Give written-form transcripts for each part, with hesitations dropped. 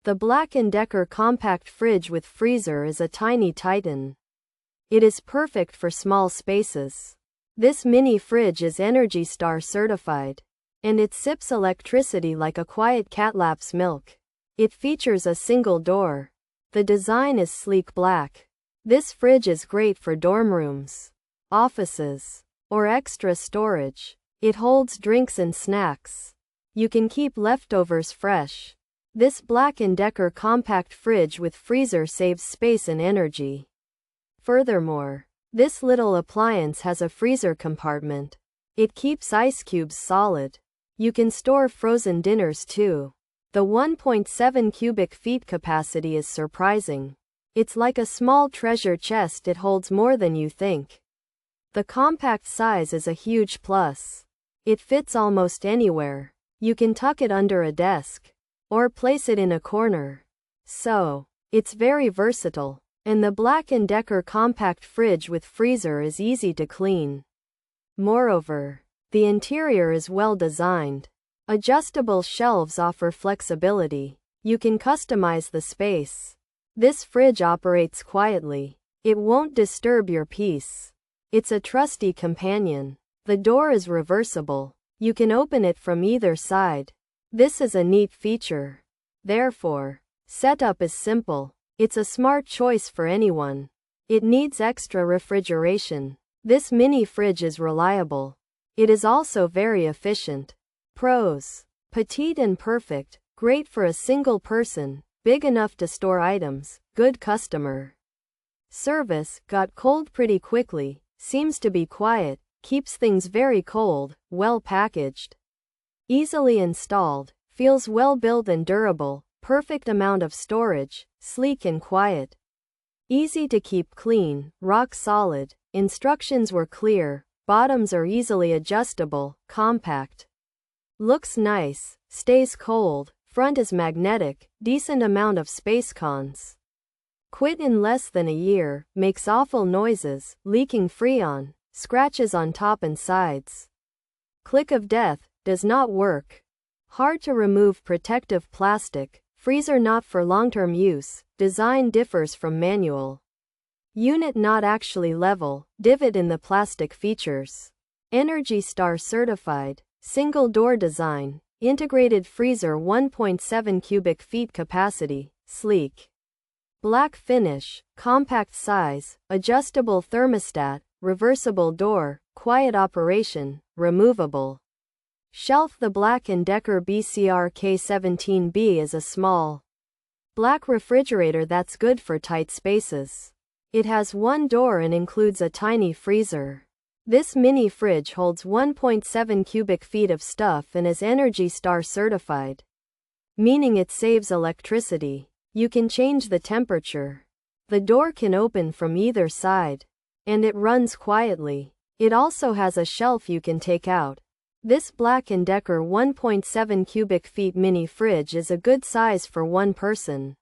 The BLACK+DECKER Compact Fridge with Freezer is a tiny titan. It is perfect for small spaces. This mini fridge is ENERGY STAR certified, and it sips electricity like a quiet cat laps milk. It features a single door. The design is sleek black. This fridge is great for dorm rooms, offices, or extra storage. It holds drinks and snacks. You can keep leftovers fresh. This BLACK+DECKER Compact Fridge with Freezer saves space and energy. Furthermore, this little appliance has a freezer compartment. It keeps ice cubes solid. You can store frozen dinners too. The 1.7 cubic feet capacity is surprising. It's like a small treasure chest. It holds more than you think. The compact size is a huge plus. It fits almost anywhere. You can tuck it under a desk, or place it in a corner. So, it's very versatile. And the BLACK+DECKER Compact Fridge with Freezer is easy to clean. Moreover, the interior is well designed. Adjustable shelves offer flexibility. You can customize the space. This fridge operates quietly. It won't disturb your peace. It's a trusty companion. The door is reversible. You can open it from either side. This is a neat feature. Therefore, setup is simple. It's a smart choice for anyone. It needs extra refrigeration. This mini fridge is reliable. It is also very efficient. Pros: petite and perfect, great for a single person, big enough to store items, good customer service, got cold pretty quickly, seems to be quiet, keeps things very cold, well packaged, easily installed, feels well built and durable, perfect amount of storage, sleek and quiet, easy to keep clean, rock solid, instructions were clear, bottoms are easily adjustable, compact, looks nice, stays cold, front is magnetic, decent amount of space. Cons: quit in less than a year, makes awful noises, leaking freon, scratches on top and sides, click of death, does not work, hard to remove protective plastic, freezer not for long-term use, design differs from manual unit not actually level, divot in the plastic features, ENERGY STAR certified, single door design, integrated freezer 1.7 cubic feet capacity, sleek black finish, compact size, adjustable thermostat, reversible door, quiet operation, removable shelf. The BLACK+DECKER BCR K17B is a small black refrigerator that's good for tight spaces. It has one door and includes a tiny freezer. This mini fridge holds 1.7 cubic feet of stuff and is ENERGY STAR certified, meaning it saves electricity. You can change the temperature. The door can open from either side, and it runs quietly. It also has a shelf you can take out. This BLACK+DECKER 1.7 cubic feet mini fridge is a good size for one person,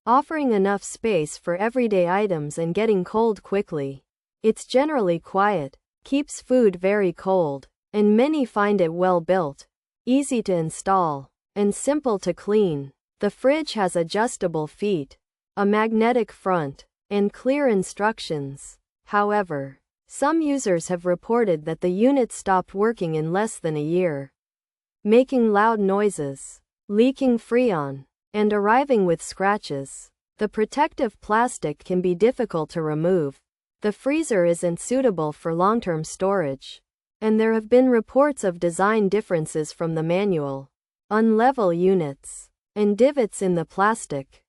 offering enough space for everyday items and getting cold quickly. It's generally quiet, keeps food very cold, and many find it well built, easy to install, and simple to clean. The fridge has adjustable feet, a magnetic front, and clear instructions. However, some users have reported that the unit stopped working in less than a year, making loud noises, leaking freon, and arriving with scratches. The protective plastic can be difficult to remove. The freezer isn't suitable for long-term storage, and there have been reports of design differences from the manual, unlevel units, and divots in the plastic.